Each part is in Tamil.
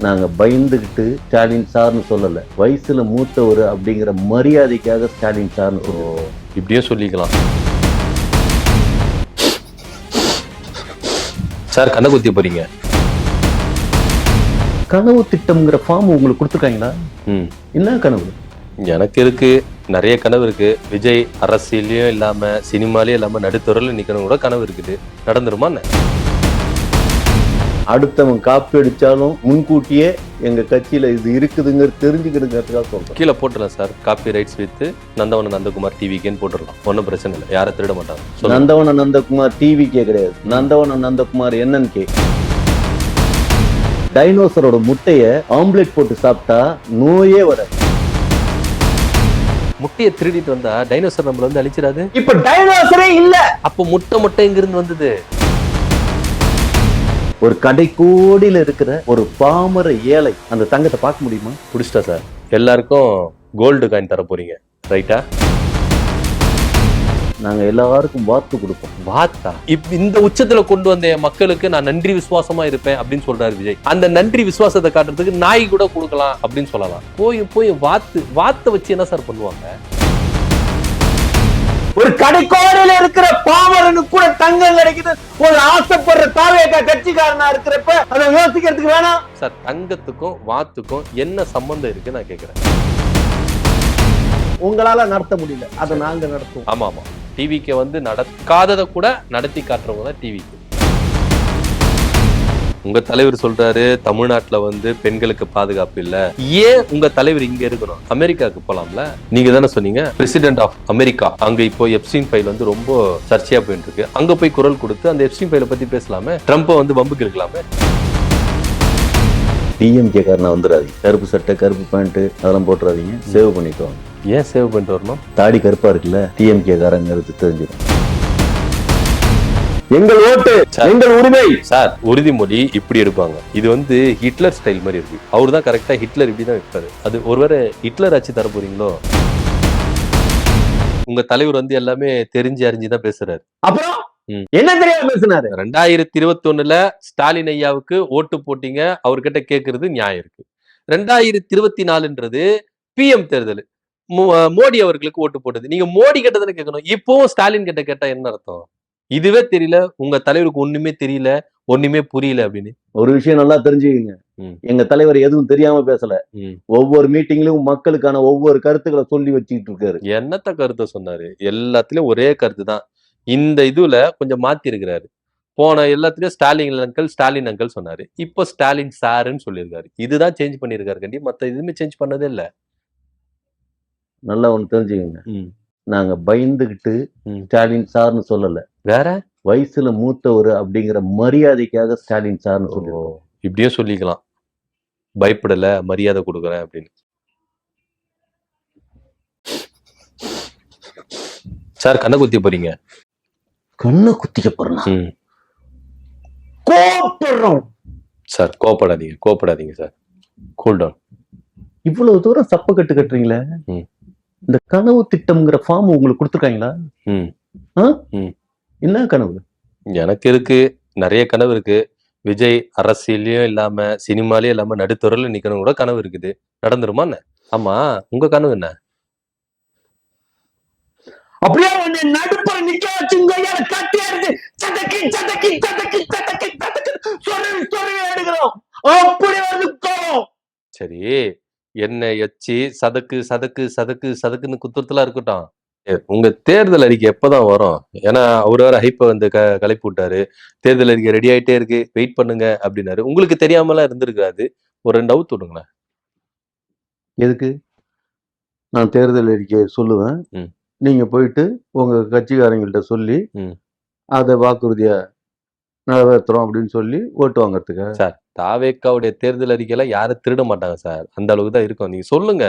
நாங்க பயந்துகிட்டு ஸ்டாலின் சார்னு சொல்லல, வயசுல மூத்தவர் அப்படிங்கிற மரியாதைக்காக ஸ்டாலின் சார்னு சொல்லுவோம். இப்படியும் சொல்லிக்கலாம். சார் கண்ணை குத்தி போறீங்க. கனவு திட்டம்ங்கிற ஃபார்ம் உங்களுக்கு கொடுத்துருக்காங்களா? என்ன கனவு? எனக்கு இருக்கு, நிறைய கனவு இருக்கு. விஜய் அரசியலையும் இல்லாம சினிமாலயும் இல்லாம நடுத்தொடரில் நிக்கணும் கூட கனவு இருக்குது. நடந்துருமா? அடுத்தவன் காப்பி அடிச்சாலும் முன்கூட்டியே எங்க கட்சியில இது இருக்குதுங்கிறது தெரிஞ்சுக்கிறதுக்காக சொல்றேன். கீழே போட்டுடலாம் சார். காப்பி ரைட்ஸ் வித்து நந்தவன நந்தகுமார் டிவிக்கேன்னு போட்டுடலாம். ஒன்றும் பிரச்சனை இல்லை, யாரும் திருட மாட்டாங்க. நந்தவன நந்தகுமார் டிவிக்கே கிடையாது, நந்தவன நந்தகுமார் என்னன்னு டைனோசரோட முட்டைய ஆம்லெட் போட்டு சாப்பிட்டா நோயே வராது. முட்டையை திருடிட்டு வந்தா டைனோசர் நம்மள வந்து அழிச்சிடாது. இப்ப டைனோசரே இல்ல, அப்ப முட்டை எங்கிருந்து வந்தது? ஒரு கடைக்கோடியில இருக்கிற ஒரு பாமர ஏழை அந்த தங்கத்தை பார்க்க முடியுமா? புடிச்சிட்டா சார். எல்லாருக்கும் கோல்டு காயின் தர போறீங்க, ரைட்டா? நாங்க எல்லாருக்கும் வாத்து கொடுப்போம். வாத்தா? இந்த உச்சத்துல கொண்டு வந்த மக்களுக்கு நான் நன்றி விசுவாசமா இருப்பேன் அப்படின்னு சொல்றாரு விஜய். அந்த நன்றி விசுவாசத்தை காட்டுறதுக்கு நாய் கூட கொடுக்கலாம் அப்படின்னு சொல்லலாம். போய் வாத்தை வச்சு என்ன சார் பண்ணுவாங்க? ஒரு கடைக்கோடியில இருக்கிற பாமரனுக்கு கூட தங்கம் கிடைக்குது ஒரு ஆசைப்படுற தாவேகா கட்சிக்காரனா இருக்கிறப்ப அதை யோசிக்கிறதுக்கு வேணாம் சார். தங்கத்துக்கும் வாத்துக்கும் என்ன சம்பந்தம் இருக்கு நான் கேக்குறேன். உங்களால நடத்த முடியல, அதை நாங்க நடத்துவோம். ஆமா. டிவிக்கு வந்து நடக்காததை கூட நடத்தி காட்டுறவங்க தான் டிவிக்கு. உங்க தலைவர் சொல்றாரு தமிழ்நாட்டுல வந்து பெண்களுக்கு பாதுகாப்பு இல்ல. ஏன் உங்க தலைவர் இங்க இருக்கணும்? அமெரிக்காவுக்கு போலாம்ல. நீங்க தானே சொன்னீங்க பிரசிடென்ட் ஆஃப் அமெரிக்கா. அங்க இப்போ எப்ஸ்டீன் ஃபைல் வந்து ரொம்ப சர்ச்சையா போயிட்டு இருக்கு. அங்க போய் குரல் கொடுத்து அந்த எப்ஸ்டீன் ஃபைலை பத்தி பேசலாமே. ட்ரம்ப்பை வந்து வம்புக்கு இருக்கலாமே. டிஎம்கே காரனா வந்துடாதீங்க. கருப்பு சட்டை கருப்பு பேண்ட் அதெல்லாம் போட்டுறாதீங்க, சேவ் பண்ணிக்குவாங்க. ஏன் சேவ் பண்ணிட்டு வரணும்? தாடி கருப்பா இருக்குல்ல, டிஎம்கே காரங்க தெரிஞ்சிடும். எங்கள் ஓட்டு எங்கள் உரிமை சார். உறுதிமொழி இப்படி எடுப்பாங்க. இது வந்து ஹிட்லர் ஸ்டைல் மாதிரி இருக்கு. அவரு தான் கரெக்டா ஹிட்லர் இப்படிதான் வைப்பாரு. அது ஒருவேளை ஹிட்லர் ஆட்சி தர போறீங்களோ? உங்க தலைவர் வந்து எல்லாமே தெரிஞ்சு அறிஞ்சுதான் பேசுறாரு. அப்புறம் என்ன தெரியாம பேசினாரு? 2021 ஸ்டாலின் ஐயாவுக்கு ஓட்டு போட்டீங்க, அவர்கிட்ட கேட்கறது நியாயம் இருக்கு. 2024 பிஎம் தேர்தல், மோடி அவர்களுக்கு ஓட்டு போட்டது. நீங்க மோடி கிட்ட கேட்கணும். இப்போ ஸ்டாலின் கிட்ட கேட்டா என்ன அர்த்தம்? இதுவே தெரியல, உங்க தலைவருக்கு ஒண்ணுமே தெரியல, ஒண்ணுமே புரியல அப்படின்னு. ஒரு விஷயம் நல்லா தெரிஞ்சுக்கீங்க, எங்க தலைவர் எதுவும் தெரியாம பேசல. ஒவ்வொரு மீட்டிங்லயும் மக்களுக்கான ஒவ்வொரு கருத்துக்களை சொல்லி வச்சுக்கிட்டு இருக்காரு. என்னத்த கருத்தை சொன்னாரு? எல்லாத்துலயும் ஒரே கருத்து தான். இந்த இதுல கொஞ்சம் மாத்தி இருக்கிறாரு. போன எல்லாத்துலயும் ஸ்டாலின் அங்கிள் சொன்னாரு. இப்போ ஸ்டாலின் சாருன்னு சொல்லியிருக்காரு. இதுதான் சேஞ்ச் பண்ணிருக்காரு கண்டி. மத்த எதுவுமே சேஞ்ச் பண்ணதே இல்ல. நல்லா ஒண்ணு தெரிஞ்சுக்கங்க, நாங்க பயந்துகிட்டு ஸ்டாலின் சார்னு சொல்லல, வேற வயசுல மூத்தவர் அப்படிங்கிற மரியாதைக்காக ஸ்டாலின் சார்னு சொல்லுவோம். இப்படியும் சொல்லிக்கலாம். பயப்படல, மரியாதை கொடுக்குறேன் அப்படின்னு. சார் கண்ணை குத்தி போறீங்க. கண்ணை குத்திக்க போறோம் சார். கோப்படாதீங்க சார். Cool down. இவ்வளவு தூரம் சப்ப கட்டு கட்டுறீங்களே, இந்த கனவு திட்டம்ங்கிற ஃபார்ம் உங்களுக்கு கொடுத்துருக்காங்களா? என்ன கனவு? எனக்கு இருக்கு, நிறைய கனவு இருக்கு. விஜய் அரசியலையும் இல்லாம சினிமாலயும் இல்லாம நடுத்தொடரில் நிக்கணும் கூட கனவு இருக்குது. நடந்துருமா? ஆமா, உங்க கனவு என்ன? அப்படியே நடுப்புற நிக்க வச்சு கட்டி எடுத்து சதக்கி சதக்கி சதக்கி சதக்கி எடுக்கிறோம். அப்படி வந்து சரி, என்ன எச்சி சதக்கு சதக்கு சதக்கு சதக்குன்னு குத்துறதுலாம் இருக்கட்டும். உங்க தேர்தல் அறிக்கை எப்பதான் வரும்? ஏன்னா அவரு வேற ஹைப்ப வந்து கலைப்பு விட்டாரு. தேர்தல் அறிக்கை ரெடி ஆயிட்டே இருக்கு, வெயிட் பண்ணுங்க அப்படின்னாரு. உங்களுக்கு தெரியாமலாம் இருந்திருக்காது. ஒரு 2 அவுத்து விடுங்களேன். எதுக்கு? நான் தேர்தல் அறிக்கையை சொல்லுவேன், நீங்க போயிட்டு உங்க கட்சிக்காரங்கள்ட்ட சொல்லி அதை வாக்குறுதியா நிறைவேற்றுறோம் அப்படின்னு சொல்லி ஓட்டு வாங்கறதுக்கு. சார், தாவேக்காவுடைய தேர்தல் அறிக்கையெல்லாம் யாரும் திருட மாட்டாங்க சார். அந்த அளவுக்கு தான் இருக்கும். நீங்க சொல்லுங்க,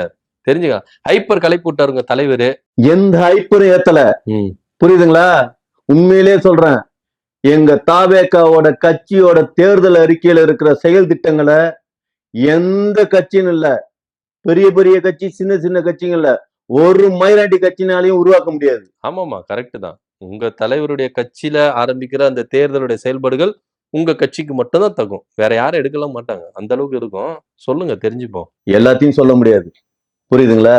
தெரிஞ்சுக்க. ஹைப்பர் கலைப்பு விட்டாருங்க தலைவரு. எந்த ஹைப்பரும் ஏத்தல, புரியுதுங்களா? உண்மையிலே சொல்றேன், எங்க தாவேக்காவோட கட்சியோட தேர்தல் அறிக்கையில இருக்கிற செயல் திட்டங்களை எந்த கட்சியும் இல்ல, பெரிய பெரிய கட்சி சின்ன சின்ன கட்சிங்கள்ல ஒரு மைனாரிட்டி கட்சினாலையும் உருவாக்க முடியாது. ஆமாமா, கரெக்ட் தான். உங்க தலைவருடைய கட்சியில ஆரம்பிக்கிற அந்த தேர்தலுடைய செயல்பாடுகள் உங்க கட்சிக்கு மட்டும் தான் தகும். வேற யாரும் எடுக்கலாம் மாட்டாங்க. அந்த அளவுக்கு இருக்கும். சொல்லுங்க தெரிஞ்சுப்போம். எல்லாத்தையும் சொல்ல முடியாது. புரியுதுங்களா?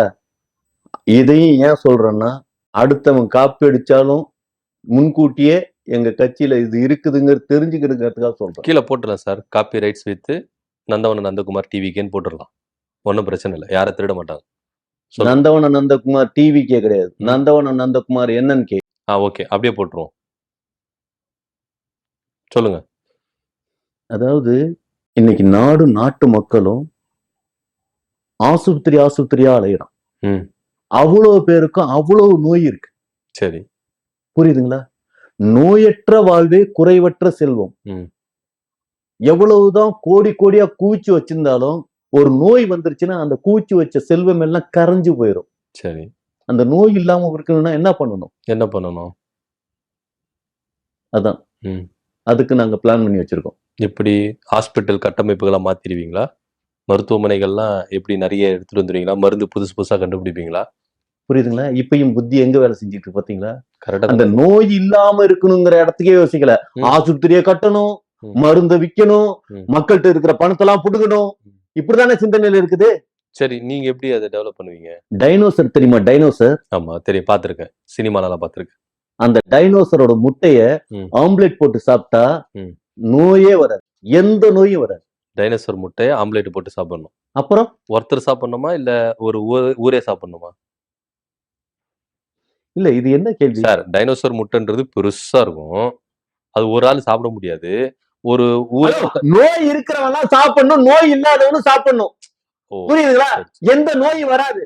இதையும் ஏன் சொல்றேன்னா, அடுத்தவன் காப்பி அடிச்சாலும் முன்கூட்டியே எங்க கட்சியில இது இருக்குதுங்கிறது தெரிஞ்சுக்கிறதுக்காக சொல்றேன். கீழ போட்டுறலாம் sir. Copy rights with Nandavana Nandakumar டிவிகேன்னு போட்டுறலாம். ஒண்ணும் பிரச்சனை இல்ல. யாரும் திருட மாட்டாங்க. சொல்லுங்க. நந்தவன நந்தகுமார் டிவிக்கே கிடையாது. நந்தவன நந்தகுமார் NNK. ஓகே. அப்படியே போட்டுருவோம். சொல்லுங்க. அதாவது இன்னைக்கு நாடும் நாட்டு மக்களும் ஆஸ்பத்திரியா அலையிறான். ம். அவ்வளவு பேருக்கும் அவ்வளவு நோய் இருக்கு. சரி. புரியுதுங்களா? நோயற்ற வாழ்வே குறைவற்ற செல்வம். ம். எவ்வளவுதான் கோடி கோடியா குவிச்சு வச்சிருந்தாலும் ஒரு நோய் வந்துருச்சுன்னா அந்த குவிச்சு வச்ச செல்வம் எல்லாம் கரைஞ்சு போயிடும். சரி. அந்த நோய் இல்லாம இருக்கணும்னா என்ன பண்ணணும்? என்ன பண்ணணும்? அதான். ம். அதுக்கு நாங்க பிளான் பண்ணி வச்சிருக்கோம். எப்படி ஹாஸ்பிட்டல் கட்டமைப்புகளா மாத்திருவீங்களா? மருத்துவமனைகள்லாம் எப்படி நிறைய எடுத்துட்டு வந்துருவீங்களா? மருந்து புதுசு புதுசா கண்டுபிடிப்பீங்களா? புரியுதுங்களா? இப்பயும் புத்தி எங்க வேலை செஞ்சுட்டு இருக்கு பாத்தீங்களா? கரெக்டா அந்த நோய் இல்லாம இருக்கணுங்கிற இடத்துக்கே யோசிக்கல. ஆஸ்பத்திரியை கட்டணும், மருந்தை விக்கணும், மக்கள்கிட்ட இருக்கிற பணத்தெல்லாம் புடுங்கணும். இப்படிதானே சிந்தனையில இருக்குது. சரி, நீங்க எப்படி அதை டெவலப் பண்ணுவீங்க? டைனோசர் தெரியுமா? டைனோசர். ஆமா தெரியும், பாத்திருக்கேன். சினிமாலாம் பாத்திருக்கேன். அந்த டைனோசரோட முட்டைய ஆம்லெட் போட்டு சாப்பிட்டா நோயே வராது. எந்த நோயும் வராது. டைனோசர் முட்டையை ஆம்லெட் போட்டு சாப்பிடணும். அப்புறம் ஒருத்தர் சாப்பிடணுமா இல்ல ஒரு ஊரே சாப்பிடணுமா? இல்ல, இது என்ன கேள்வி சார்? டைனோசர் முட்டைன்றது பெருசா இருக்கும். அது ஒரு ஆள் சாப்பிட முடியாது. ஒரு ஊர் நோய் இருக்கிறவங்க சாப்பிடணும், நோய் இல்லாதவனும் சாப்பிடணும். புரியுதுங்களா? எந்த நோய் வராது.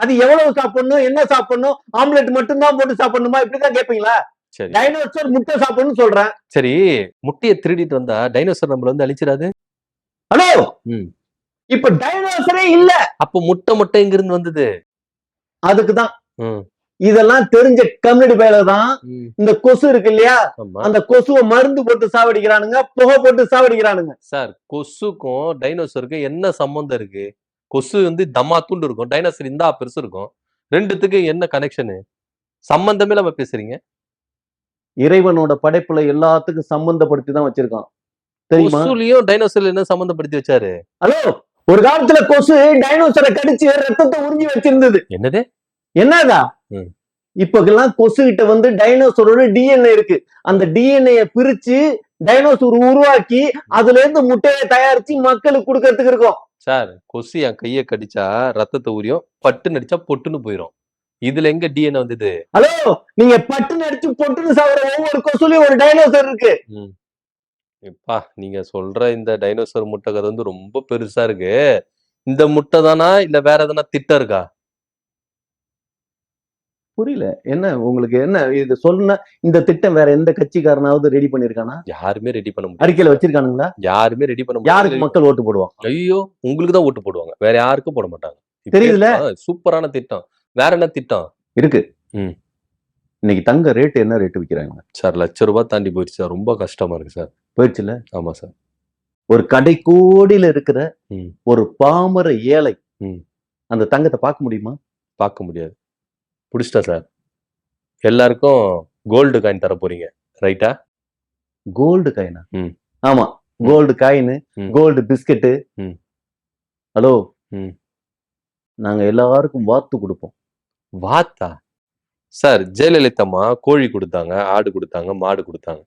அது எவ்வளவு சாப்பிடணும், என்ன சாப்பிடணும், ஆம்லெட் மட்டும் தான் போட்டு சாப்பிடணுமா, இப்படிதான் கேட்பீங்களா? டைனோசர் முட்டை சாப்பிடணும்னு சொல்றேன். சரி, முட்டையை திருடிட்டு வந்தா டைனோசர் நம்மள வந்து அழிச்சிடாது? ஹலோ, இப்ப டைனோசரே இல்ல. அப்ப முட்டை எங்க இருந்து வந்தது? அதுக்குதான் இதெல்லாம் தெரிஞ்ச கம்யூனிட்டி பையில தான் இந்த கொசு இருக்கு இல்லையா, அந்த கொசுவை மருந்து போட்டு சாவடிக்கிறானுங்க, புகை போட்டு சாவடிக்கிறானுங்க. சார், கொசுக்கும் டைனோசருக்கும் என்ன சம்பந்தம் இருக்கு? கொசு வந்து தம்மாத்துண்டு இருக்கும், டைனோசர் இந்தா பெருசு இருக்கும். ரெண்டுத்துக்கு என்ன கனெக்ஷனு? சம்பந்தமே இல்லாம பேசுறீங்க. இறைவனோட படைப்புல எல்லாத்துக்கும் சம்பந்தப்படுத்தி தான் வச்சிருக்கான், தெரியுமா? கொசுலயும் டைனோசர்ல என்ன சம்பந்தப்படுத்தி வச்சாரு? ஹலோ, ஒரு காலத்துல கொசு டைனோசரை கடிச்சு ரத்தத்தை உறிஞ்சி வச்சிருந்தது. என்னது? என்னதா? இப்பெல்லாம் கொசு கிட்ட வந்து டைனோசரோட DNA இருக்கு. அந்த DNA பிரிச்சு டைனோசர் உருவாக்கி அதுல இருந்து முட்டையை தயாரிச்சு மக்களுக்கு கொடுக்கறதுக்கு இருக்கும். சார், கொசு என் கையை கடிச்சா ரத்தத்தை உரியும், பட்டு நடிச்சா பொட்டுன்னு போயிடும். இதுல எங்க DNA வந்தது? ஹலோ, நீங்க பட்டு நடிச்சு பொட்டுன்னு சாப்பிடுற ஒவ்வொரு கொசுலயும் ஒரு டைனோசர் இருக்கு. இப்பா, நீங்க சொல்ற இந்த டைனோசர் முட்டை கதை வந்து ரொம்ப பெருசா இருக்கு. இந்த முட்டை தானா இல்ல வேற எதனா திட்டம் இருக்கா? புரியல. என்ன உங்களுக்கு? என்ன இது சொன்ன இந்த திட்டம் வேற எந்த கட்சிக்காரனாவது ரெடி பண்ணிருக்கானா? யாருமே ரெடி பண்ண முடியாது. அறிக்கையில வச்சிருக்கானுங்களா? யாருமே ரெடி பண்ண முடியாது. யாருக்கு மக்கள் ஓட்டு போடுவாங்க? ஐயோ, உங்களுக்கு தான் ஓட்டு போடுவாங்க, வேற யாருக்கும் போட மாட்டாங்க. தெரியுதுல? சூப்பரான திட்டம். வேற என்ன திட்டம் இருக்கு? இன்னைக்கு தங்க ரேட் என்ன ரேட் விக்கிறாங்க சார்? ₹1,00,000 தாண்டி போயிடுச்சு சார். ரொம்ப கஷ்டமா இருக்கு சார். போயிடுச்சுல? ஆமா சார். ஒரு கடைக்கோடியில இருக்கிற ஒரு பாமர ஏழை அந்த தங்கத்தை பார்க்க முடியுமா? பார்க்க முடியாது. புடிச்சிட்டா சார். எல்லாருக்கும் கோல்டு காயின் தர போறீங்க, ரைட்டா? கோல்டு காயினா? ஆமா, gold coin, gold biscuit. Hello, நாங்க எல்லாருக்கும் வாத்து கொடுப்போம். வாத்தா? சார், ஜெயலலிதா அம்மா கோழி கொடுத்தாங்க, ஆடு கொடுத்தாங்க, மாடு கொடுத்தாங்க.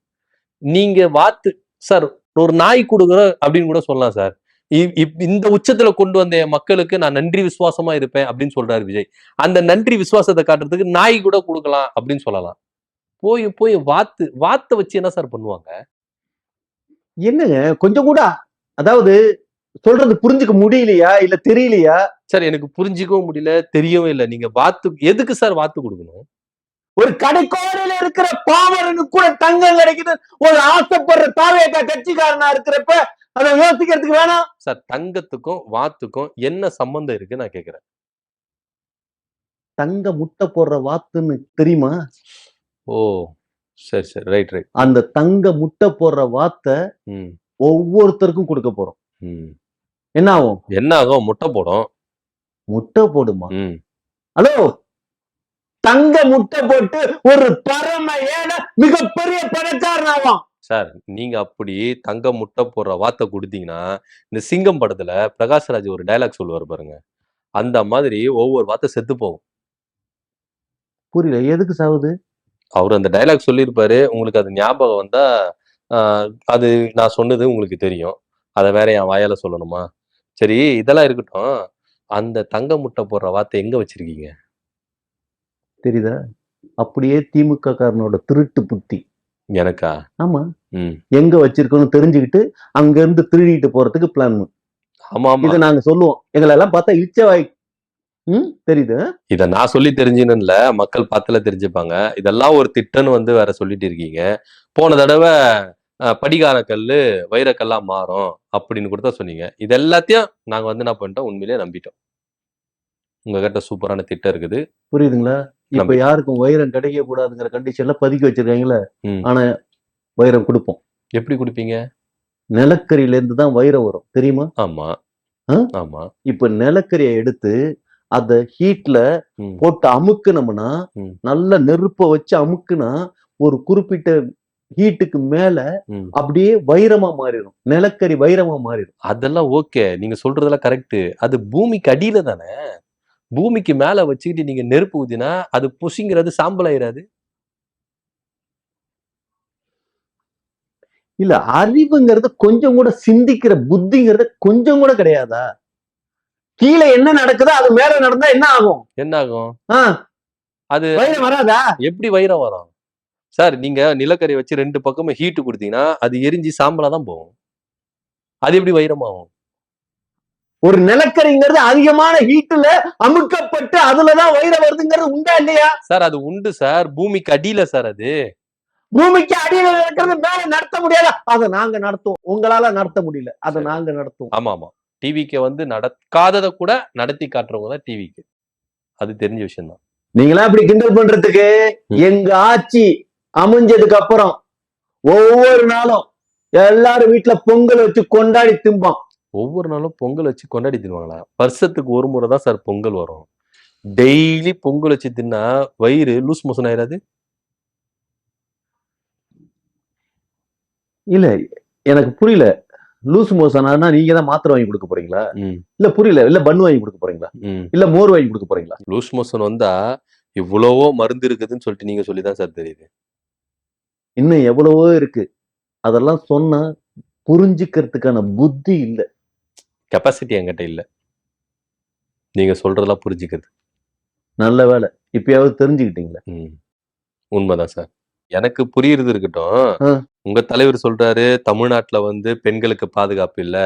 நீங்க வாத்து சார் ஒரு நாய் கொடுக்குற அப்படின்னு கூட சொல்லலாம் சார். இந்த உச்சத்துல கொண்டு வந்த மக்களுக்கு நான் நன்றி விசுவாசமா இருப்பேன் அப்படின்னு சொல்றாரு விஜய். அந்த நன்றி விசுவாசத்தை காட்டுறதுக்கு நாய் கூட கொடுக்கலாம் அப்படின்னு சொல்லலாம். போய் வாத்தை வச்சு என்ன சார் பண்ணுவாங்க? என்னங்க கொஞ்சம் கூட, அதாவது சொல்றது புரிஞ்சுக்க முடியலையா இல்ல தெரியலையா? சார், எனக்கு புரிஞ்சுக்கவும் முடியல, தெரியவும் இல்லை. நீங்க வாத்து எதுக்கு சார் வாத்து கொடுக்கணும்? ஒரு கடைக்கோடியில இருக்கிற பாமரனுக்கு கூட தங்கம் கிடைக்குது ஒரு ஆசைப்படுற தாவேகா கட்சிக்காரனா இருக்கிறப்ப அதை யோசிக்கிறதுக்கு வேணாம் சார். தங்கத்துக்கும் வாத்துக்கும் என்ன சம்பந்தம் இருக்கு நான் கேக்குறேன். தங்க முட்டை போடுற வாத்துன்னு தெரியுமா? ஓ, சரி, ரைட். அந்த தங்க முட்டை போடுற வாத்தை ஒவ்வொருத்தருக்கும் கொடுக்க போறோம். என்ன ஆகும்? முட்டை போடும். முட்டை போடுமா? ஹலோ, தங்க முட்டை போட்டு ஒரு பரம ஏழை மிகப்பெரிய பணக்காரன் ஆவான். சார் நீங்க அப்படி தங்க முட்டை போடுற வார்த்தை கொடுத்தீங்கன்னா, இந்த சிங்கம் படத்துல பிரகாஷ்ராஜ் ஒரு டயலாக் சொல்லுவாரு பாருங்க. அந்த மாதிரி ஒவ்வொரு வார்த்தை செத்து போகும். புரியல, எதுக்கு சாவுது? அவரு அந்த டயலாக் சொல்லியிருப்பாரு. உங்களுக்கு அது ஞாபகம் வந்தா, அ அது நான் சொன்னது உங்களுக்கு தெரியும். அத வேற என் வாயால சொல்லணுமா? சரி, இதெல்லாம் இருக்கட்டும். அந்த தங்க முட்டை போடுற வார்த்தை எங்க வச்சிருக்கீங்க? தெரியுதா? அப்படியே திமுக காரனோட திருட்டு புத்தி. எனக்கா? ஆமா. ம். எங்க வச்சிருக்கோம்னு தெரிஞ்சுக்கிட்டு அங்க இருந்து திருடிட்டு போறதுக்கு பிளான். ஆமாமா. இத நாங்க சொல்லுவோம். எங்கள எல்லாம் பார்த்தா இச்சவாய். தெரியுது. இத நான் சொல்லி தெரிஞ்சுன்னு இல்ல. மக்கள் பார்த்துல தெரிஞ்சுப்பாங்க. இதெல்லாம் ஒரு திட்டம்னு வந்து வேற சொல்லிட்டு இருக்கீங்க. போன தடவ படிகார கல்லு வைரக்கல்லா மாறும் அப்படின்னு கூட தான் சொன்னீங்க. இது எல்லாத்தையும் நாங்க வந்து என்ன பண்ணிட்டோம், உண்மையிலேயே நம்பிட்டோம். உங்ககிட்ட சூப்பரான திட்டம் இருக்குது. புரியுதுங்களா? இப்ப நம்பி யாருக்கும் வைரம் கிடைக்க கூடாதுங்கிற கண்டிஷன்ல பதுக்கி வச்சிருக்காங்கல்ல. ம். ஆனா வைரம் குடுப்போம். எப்படி குடுப்பீங்க? நிலக்கரியில இருந்து தான் வைரம் வரும். தெரியுமா? ஆமா. ஆ? ஆமா. இப்ப நிலக்கரிய எடுத்து அத ஹீட்ல ம். போட்டு அமுக்குனோம்னா, ம். நல்ல நெருப்ப வச்சு அமுக்குனா, ஒரு குறிப்பிட்ட ஹீட்டுக்கு மேல ம். அப்படியே வைரமா மாறிடும். நிலக்கரி வைரமா மாறிடும். அதெல்லாம் ஓகே. நீங்க சொல்றதெல்லாம் கரெக்ட்டு. அது பூமிக்கு அடியில தானே. பூமிக்கு மேல வச்சுக்கிட்டு நீங்க நெருப்பு ஊதினா, அது புசிங்கிறது சாம்பல் ஆயிராது? இல்ல, அறிவுங்கிறது கொஞ்சம் கூட சிந்திக்கிற புத்திங்கிறது கொஞ்சம் கூட கிடையாதா? கீழ என்ன நடக்குதோ அது மேல நடந்தா என்ன ஆகும்? என்ன ஆகும்? ஆ, அது வைரம் வராதா? எப்படி வைரம் வரும்? சார் நீங்க நிலக்கரிய வச்சு 2 பக்கமும் ஹீட் குடுத்தீங்கன்னா, அது எரிஞ்சு சாம்பலா தான் போகும். அது எப்படி வைரமாகும்? ஒரு நிலக்கரிங்கிறது அதிகமான ஹீட்டுல அமுக்கப்பட்டு அதுலதான் வைரம் வருதுங்கிறது உண்டா இல்லையா? சார் அது உண்டு சார். பூமிக்கு அடியில சார் அது. பூமிக்கு அடியில நடக்கிறது மேல நடத்த முடியாதா? அத நாங்க நடத்துவோம். உங்களால நடத்த முடியல. அத சரி. நாங்க நடத்துவோம். ஆமாமா. டிவிக்கு வந்து நடக்காதத கூட நடத்தி காட்டுறவங்க தான் டிவிக்கு. அது தெரிஞ்ச விஷயம் தான். நீங்களா இப்படி கிண்டல் பண்றதுக்கு எங்க ஆட்சி அமைஞ்சதுக்கு அப்புறம் ஒவ்வொரு நாளும் எல்லாரும் வீட்டுல பொங்கல் வச்சு கொண்டாடி திம்பான். ஒவ்வொரு நாளும் பொங்கல் வச்சு கொண்டாடி தின்னுவாங்களா? வருஷத்துக்கு ஒரு முறை தான் சார் பொங்கல் வரும். டெய்லி பொங்கல் வச்சு தின்னா வயிறு லூஸ் மோஷன் ஆயிராது? இல்ல, எனக்கு புரியல. லூஸ் மோஷன் ஆனா நீங்க தான் மாத்திரை வாங்கி கொடுக்க போறீங்களா? ம். இல்ல புரியல. இல்ல பன் வாங்கி கொடுக்க போறீங்களா? ம். இல்ல மோர் வாங்கி கொடுக்க போறீங்களா? லூஸ் மோஷன் வந்தா இவ்வளவோ மருந்து இருக்குதுன்னு சொல்லிட்டு நீங்க சொல்லி தான் சார் தெரியுது. இன்னும் எவ்வளவோ இருக்கு. அதெல்லாம் சொன்னா புரிஞ்சுக்கிறதுக்கான புத்தி இல்ல. கெப்பாசிட்டி என்கிட்ட இல்ல. நீங்க சொல்றதெல்லாம் புரிஞ்சுக்கிறது. நல்ல வேலை. இப்பயாவது தெரிஞ்சுக்கிட்டீங்களா? ம். உண்மைதான் சார். எனக்கு புரியுறது இருக்கட்டும். ஆ. உங்க தலைவர் சொல்றாரு, தமிழ்நாட்டுல வந்து பெண்களுக்கு பாதுகாப்பு இல்ல.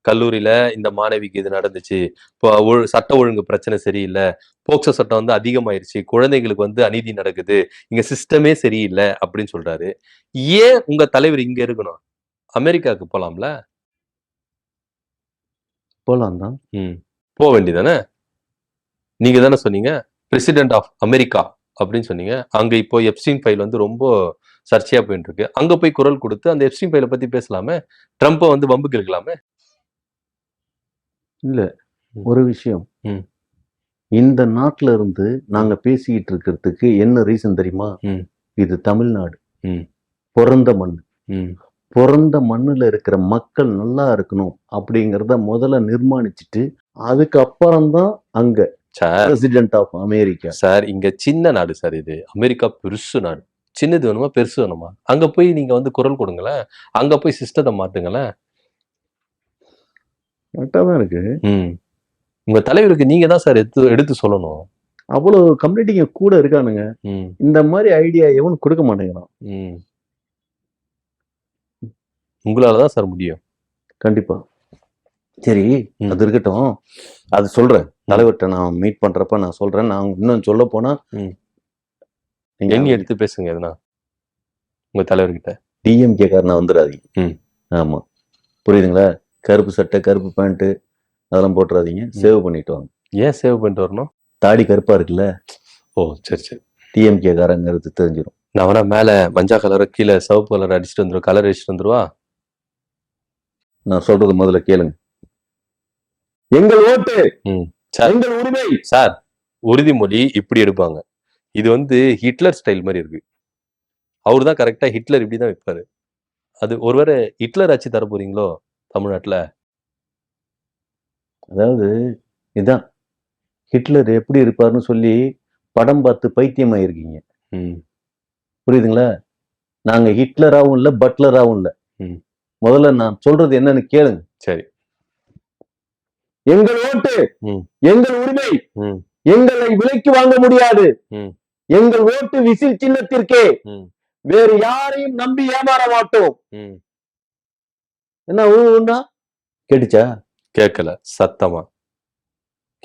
கல்லூரியில இந்த மாணவிக்கு இது நடந்துச்சு. இப்போ சட்ட ஒழுங்கு பிரச்சனை சரியில்ல. போக்சோ சட்டம் வந்து அதிகமாயிருச்சு. குழந்தைகளுக்கு வந்து அநீதி நடக்குது. இங்க சிஸ்டமே சரியில்ல அப்படின்னு சொல்றாரு. ஏன் உங்க தலைவர் இங்க இருக்கணும்? அமெரிக்காவுக்கு போலாம்ல? போலாம் தான். போ வேண்டியதானே? நீங்க தானே சொன்னீங்க. பிரசிடென்ட் ஆஃப் அமெரிக்கா அப்படின்னு சொன்னீங்க. அங்க இப்போ எப்ஸ்டீன் ஃபைல் வந்து ரொம்ப சர்ச்சையா போயிட்டு இருக்கு. அங்க போய் குரல் கொடுத்து அந்த எப்ஸ்டீன் ஃபைல பத்தி பேசலாமே. ட்ரம்ப்ப வந்து வம்புக்கு இழுக்கலாமே. இல்ல, ஒரு விஷயம். ம். இந்த நாட்டுல இருந்து நாங்க பேசிக்கிட்டு இருக்கிறதுக்கு என்ன ரீசன் தெரியுமா? ம். இது தமிழ்நாடு. ம். பிறந்த மண். ம். பிறந்த மண்ணுல இருக்கிற மக்கள் நல்லா இருக்கணும் அப்படிங்கறத முதல்ல நிர்மாணிச்சுட்டு அதுக்கப்புறம் தான் அங்க sir, president of America. Sir இங்க சின்ன நாடு சார் இது. அமெரிக்கா பெருசு நாடு. சின்னது வேணுமா? பெருசு வேணுமா? அங்க போய் நீங்க வந்து குரல் கொடுங்களேன். அங்க போய் சிஸ்டத்த மாத்துங்களேன். கரெக்டா தான் இருக்கு. உங்க தலைவருக்கு நீங்க தான் சார் எடுத்து சொல்லணும். அவ்வளவு கம்யூனிட்டிங்க கூட இருக்கானுங்க. ம். இந்த மாதிரி ஐடியா எவனும் கொடுக்க மாட்டேங்கிறான். ம். உங்களால தான் சார் முடியும். கண்டிப்பா. சரி, அது இருக்கட்டும். அது சொல்றேன். தலைவர்கிட்ட நான் மீட் பண்றப்ப நான் சொல்றேன். நான் இன்னும் சொல்ல போனா எண்ணி எடுத்து பேசுங்க எதுனா உங்க தலைவர்கிட்ட. டிஎம்கே காரனா வந்துடாதீங்க. ஆமா, புரியுதுங்களா? கருப்பு சட்டை, கருப்பு பேண்ட் அதெல்லாம் போட்டுறாதீங்க. சேவ் பண்ணிட்டு வாங்க. ஏன் சேவ் பண்ணிட்டு வரணும்? தாடி கருப்பா இருக்குல்ல. ஓ, சரி சரி. டிஎம்கே காரங்கிறது தெரிஞ்சிடும். நான் வேணா மேல மஞ்சா கலரை கீழே சிவப்பு கலர் அடிச்சுட்டு வந்துடும். கலர் அடிச்சுட்டு வந்துருவா. நான் சொல்றது முதல்ல கேளுங்க. எங்கள் ஓட்டு எங்கள் உரிமை. சார், உறுதிமொழி இப்படி எடுப்பாங்க. இது வந்து ஹிட்லர் ஸ்டைல் மாதிரி இருக்கு. அவரு தான் கரெக்டா ஹிட்லர் இப்படிதான் வைப்பாரு. அது ஒருவேளை ஹிட்லர் ஆட்சி தர போறீங்களோ தமிழ்நாட்டுல? அதாவது இதான் ஹிட்லர் எப்படி இருப்பாருன்னு சொல்லி படம் பார்த்து பைத்தியமாயிருக்கீங்க. ம். புரியுதுங்களா? நாங்க ஹிட்லராவும் இல்ல பட்லராவும் இல்ல. ம். முதல்ல நான் சொல்றது என்னன்னு கேளுங்க. சரி. எங்கள் ஓட்டு ம். எங்கள் உரிமை, ம். எங்களை விலைக்கு வாங்க முடியாது. ம். எங்கள் ஓட்டு விசில் சின்னத்திற்கே, ம். வேறு யாரையும் நம்பி ஏமாற மாட்டோம். ம். என்ன ஊன்னா கேட்டுச்சா? கேட்கல சத்தமா.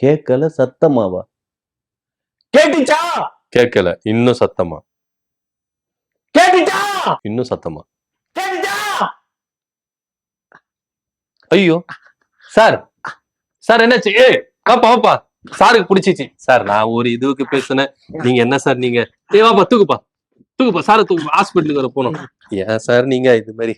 கேட்கல சத்தமாவா? கேட்டுச்சா? கேட்கல இன்னும் சத்தமா. கேட்டுச்சா? இன்னும் சத்தமா. கேட்டுச்சா? ஐயோ சார், சார் என்னாச்சு? ஏய் வாப்பா வாப்பா, சாருக்கு பிடிச்சிச்சு சார். நான் ஒரு இதுவுக்கு பேசுனேன், நீங்க என்ன சார் நீங்க? ஏய் வாப்பா தூக்குப்பா, தூக்குப்பா சார், தூக்கு, ஹாஸ்பிட்டலுக்கு வர போனோம். ஏன் சார் நீங்க இது மாதிரி